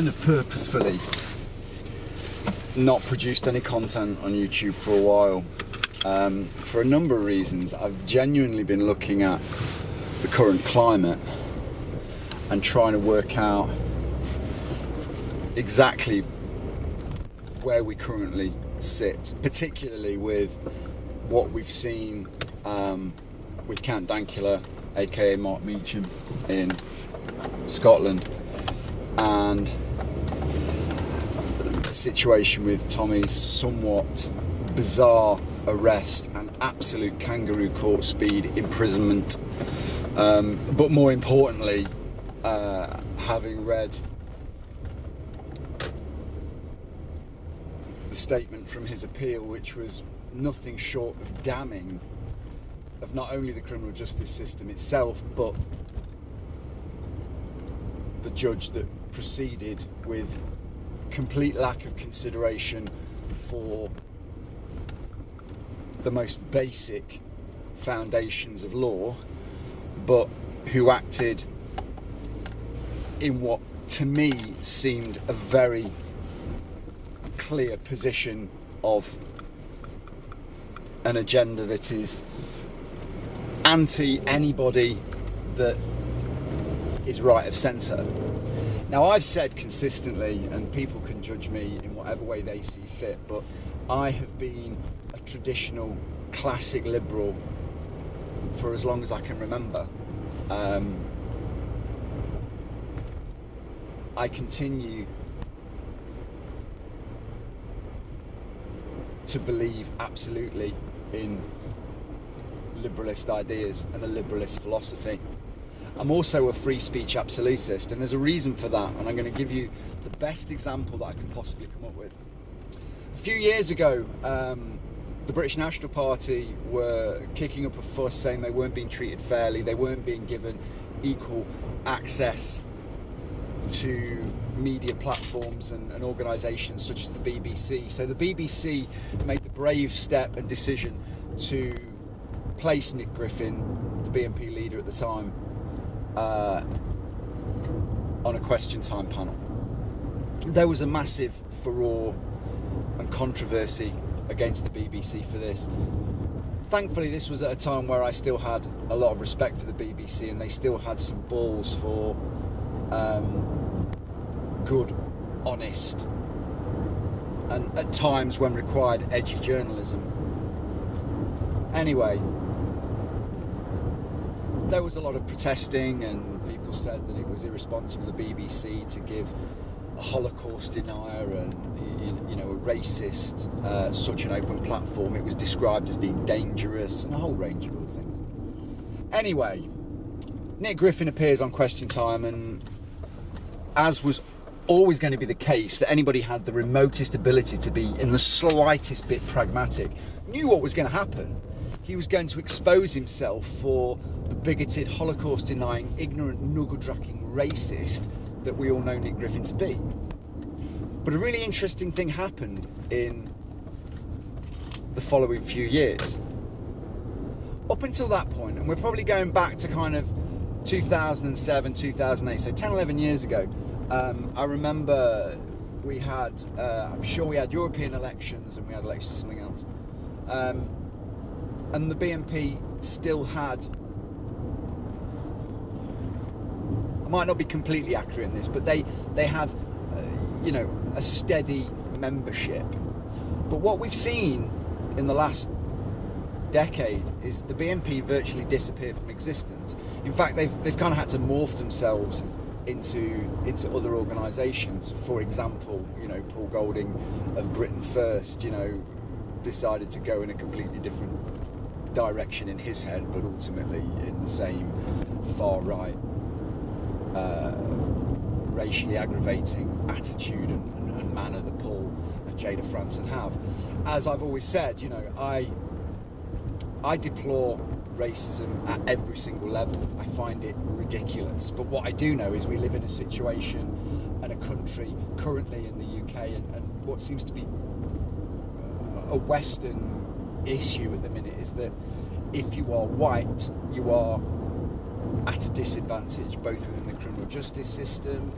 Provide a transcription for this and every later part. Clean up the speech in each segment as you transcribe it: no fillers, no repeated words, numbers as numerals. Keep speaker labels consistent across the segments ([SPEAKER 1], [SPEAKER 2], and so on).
[SPEAKER 1] kind of purposefully not produced any content on YouTube for a while, for a number of reasons. I've genuinely been looking at the current climate and trying to work out exactly where we currently sit, particularly with what we've seen with Count Dankula, aka Mark Meacham, in Scotland, and the situation with Tommy's somewhat bizarre arrest and absolute kangaroo court speed imprisonment. But more importantly, having read the statement from his appeal, which was nothing short of damning of not only the criminal justice system itself, but the judge that proceeded, with complete lack of consideration for the most basic foundations of law, but who acted in what to me seemed a very clear position of an agenda that is anti anybody that is right of centre. Now, I've said consistently, and people can judge me in whatever way they see fit, but I have been a traditional classic liberal for as long as I can remember. I continue to believe absolutely in liberalist ideas and a liberalist philosophy. I'm also a free speech absolutist, and there's a reason for that, and I'm going to give you the best example that I can possibly come up with. A few years ago, the British National Party were kicking up a fuss saying they weren't being treated fairly, they weren't being given equal access to media platforms and organisations such as the BBC. So the BBC made the brave step and decision to place Nick Griffin, the BNP leader at the time, on a question time panel. There was a massive furore and controversy against the BBC for this. Thankfully, this was at a time where I still had a lot of respect for the BBC, and they still had some balls for good, honest, and at times when required, edgy journalism. Anyway, there was a lot of protesting, and people said that it was irresponsible of the BBC to give a Holocaust denier and a racist such an open platform. It was described as being dangerous and a whole range of other things. Anyway, Nick Griffin appears on Question Time, and as was always going to be the case, that anybody had the remotest ability to be in the slightest bit pragmatic knew what was going to happen. He was going to expose himself for the bigoted, Holocaust-denying, ignorant, knuckle-dragging racist that we all know Nick Griffin to be. But a really interesting thing happened in the following few years. Up until that point, and we're probably going back to kind of 2007, 2008, so 10, 11 years ago, I remember we had, I'm sure we had European elections, and we had elections to something else. And the BNP still had, I might not be completely accurate in this, but they had, a steady membership. But what we've seen in the last decade is the BNP virtually disappeared from existence. In fact, they've kind of had to morph themselves into other organisations. For example, Paul Golding of Britain First, decided to go in a completely different direction in his head, but ultimately in the same far right, racially aggravating attitude and manner that Paul and Jada Franson have. As I've always said, I deplore racism at every single level. I find it ridiculous. But what I do know is we live in a situation and a country currently in the UK and what seems to be a Western issue at the minute is that if you are white, you are at a disadvantage both within the criminal justice system,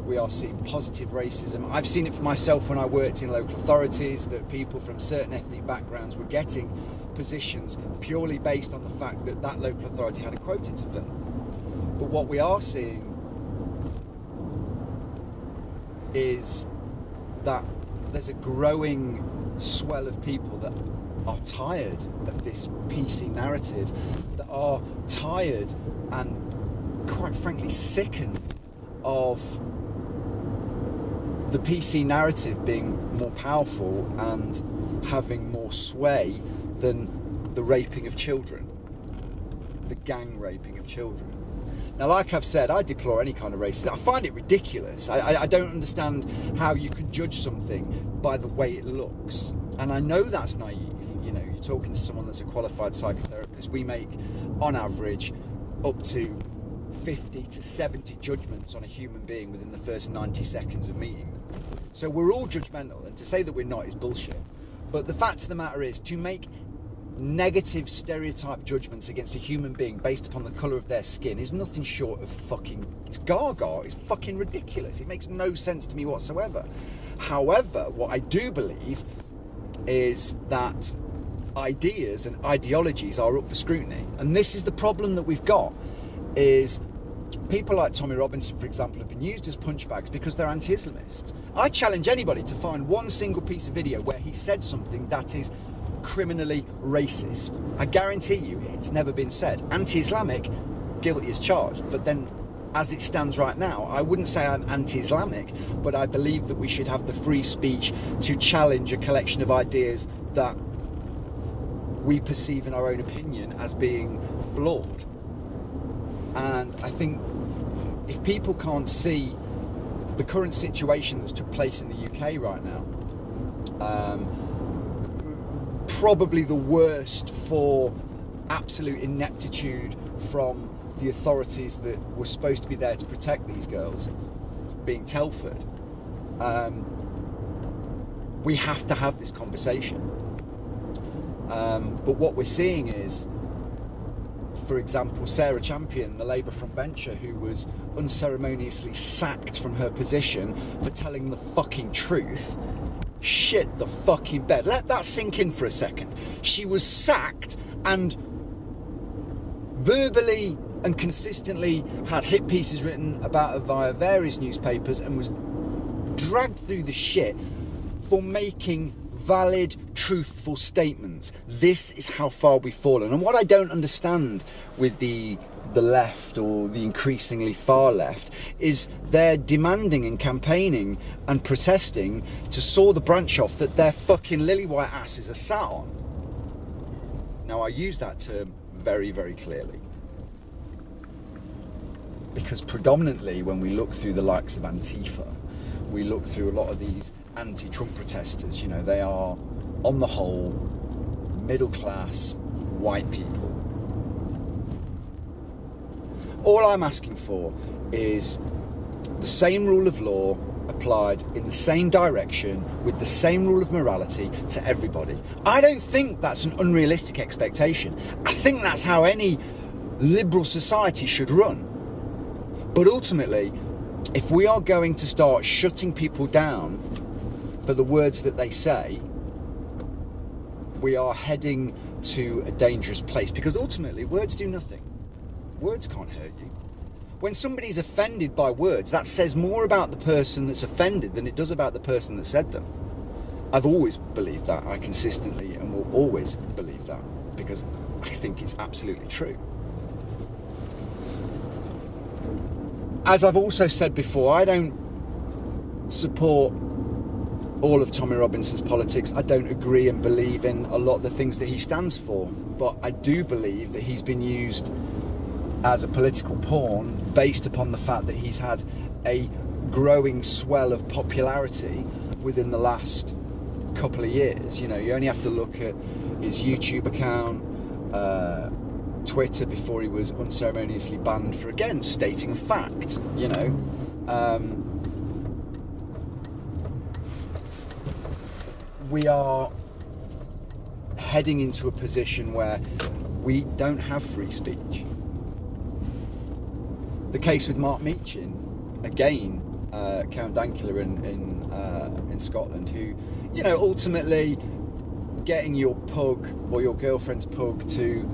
[SPEAKER 1] We are seeing positive racism. I've seen it for myself when I worked in local authorities, that people from certain ethnic backgrounds were getting positions purely based on the fact that that local authority had a quota to fill. But what we are seeing is that there's a growing swell of people that are tired of this PC narrative, that are tired and quite frankly sickened of the PC narrative being more powerful and having more sway than the raping of children, the gang raping of children. Now, like I've said, I deplore any kind of racism. I find it ridiculous. I don't understand how you can judge something by the way it looks. And I know that's naive. You know, you're talking to someone that's a qualified psychotherapist. We make, on average, up to 50 to 70 judgments on a human being within the first 90 seconds of meeting them. So we're all judgmental, and to say that we're not is bullshit. But the fact of the matter is, to make negative stereotype judgments against a human being based upon the colour of their skin is nothing short of fucking... It's gaga. It's fucking ridiculous. It makes no sense to me whatsoever. However, what I do believe is that ideas and ideologies are up for scrutiny. And this is the problem that we've got, is people like Tommy Robinson, for example, have been used as punchbags because they're anti-Islamists. I challenge anybody to find one single piece of video where he said something that is criminally racist. I guarantee you it's never been said. Anti-Islamic, guilty as charged. But then, as it stands right now, I wouldn't say I'm anti-Islamic, but I believe that we should have the free speech to challenge a collection of ideas that we perceive in our own opinion as being flawed. And I think if people can't see the current situation that's took place in the UK right now, probably the worst for absolute ineptitude from the authorities that were supposed to be there to protect these girls, being Telford, we have to have this conversation. But what we're seeing is, for example, Sarah Champion, the Labour frontbencher, who was unceremoniously sacked from her position for telling the fucking truth. Shit the fucking bed. Let that sink in for a second. She was sacked and verbally and consistently had hit pieces written about her via various newspapers and was dragged through the shit for making valid, truthful statements. This is how far we've fallen. And what I don't understand with the left, or the increasingly far left, is they're demanding and campaigning and protesting to saw the branch off that their fucking lily white asses are sat on. Now, I use that term very, very clearly, because predominantly when we look through the likes of Antifa, we look through a lot of these anti-Trump protesters, you know, they are, on the whole, middle-class white people. All I'm asking for is the same rule of law applied in the same direction with the same rule of morality to everybody. I don't think that's an unrealistic expectation. I think that's how any liberal society should run. But ultimately, if we are going to start shutting people down for the words that they say, we are heading to a dangerous place, because ultimately words do nothing. Words can't hurt you. When somebody's offended by words, that says more about the person that's offended than it does about the person that said them. I've always believed that. I consistently and will always believe that, because I think it's absolutely true. As I've also said before, I don't support all of Tommy Robinson's politics. I don't agree and believe in a lot of the things that he stands for, but I do believe that he's been used as a political pawn based upon the fact that he's had a growing swell of popularity within the last couple of years. You know, you only have to look at his YouTube account, Twitter, before he was unceremoniously banned for, again, stating a fact, you know. We are heading into a position where we don't have free speech. The case with Mark Meechin, again, Count Dankula in Scotland, who, you know, ultimately getting your pug or your girlfriend's pug to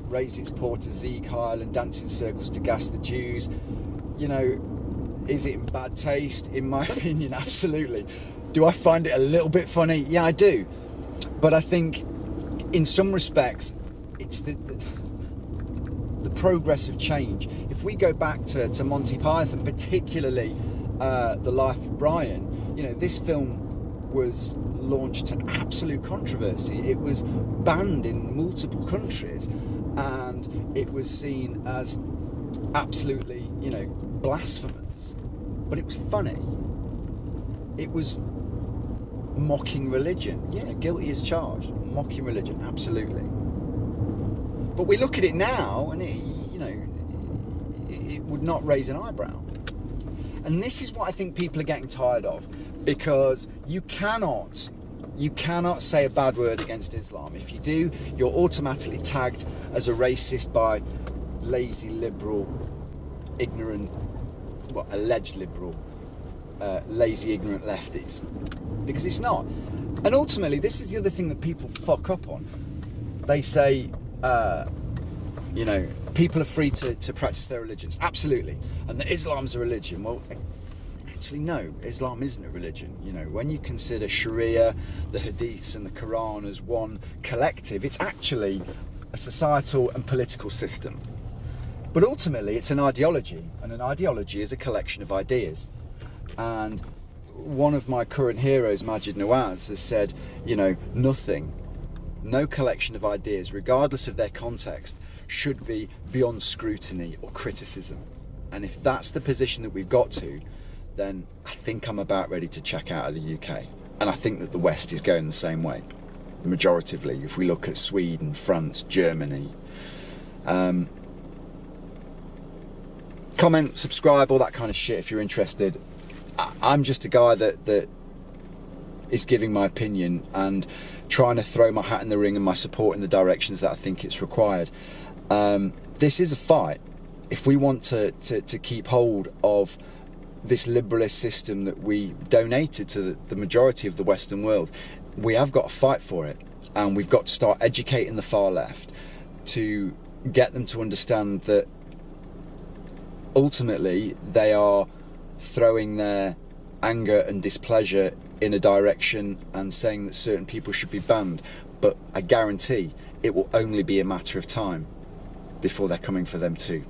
[SPEAKER 1] raise its paw to Sieg Heil and dance in circles to gas the Jews, you know, is it in bad taste? In my opinion, absolutely. Do I find it a little bit funny? Yeah, I do. But I think in some respects, it's the progress of change. If we go back to Monty Python, particularly The Life of Brian, you know, this film was launched to absolute controversy. It was banned in multiple countries, and it was seen as absolutely, you know, blasphemous. But it was funny. It was mocking religion. Yeah, guilty as charged. Mocking religion, absolutely. But we look at it now, and it, you know, it would not raise an eyebrow. And this is what I think people are getting tired of, because you cannot say a bad word against Islam. If you do, you're automatically tagged as a racist by lazy liberal, ignorant, well, alleged liberal, lazy ignorant lefties, because it's not. And ultimately, this is the other thing that people fuck up on. They say, you know, people are free to practice their religions. Absolutely. And that Islam's a religion. Well, actually, no, Islam isn't a religion. You know, when you consider Sharia, the Hadiths and the Quran as one collective, it's actually a societal and political system. But ultimately, it's an ideology, and an ideology is a collection of ideas. And one of my current heroes, Maajid Nawaz, has said, you know, no collection of ideas, regardless of their context, should be beyond scrutiny or criticism. And if that's the position that we've got to, then I think I'm about ready to check out of the UK. And I think that the West is going the same way, majoritively, if we look at Sweden, France, Germany. Comment, subscribe, all that kind of shit if you're interested. I'm just a guy that is giving my opinion and trying to throw my hat in the ring and my support in the directions that I think it's required. This is a fight. If we want to keep hold of this liberalist system that we donated to the majority of the Western world, we have got to fight for it. And we've got to start educating the far left to get them to understand that ultimately they are throwing their anger and displeasure in a direction and saying that certain people should be banned. But I guarantee it will only be a matter of time before they're coming for them too.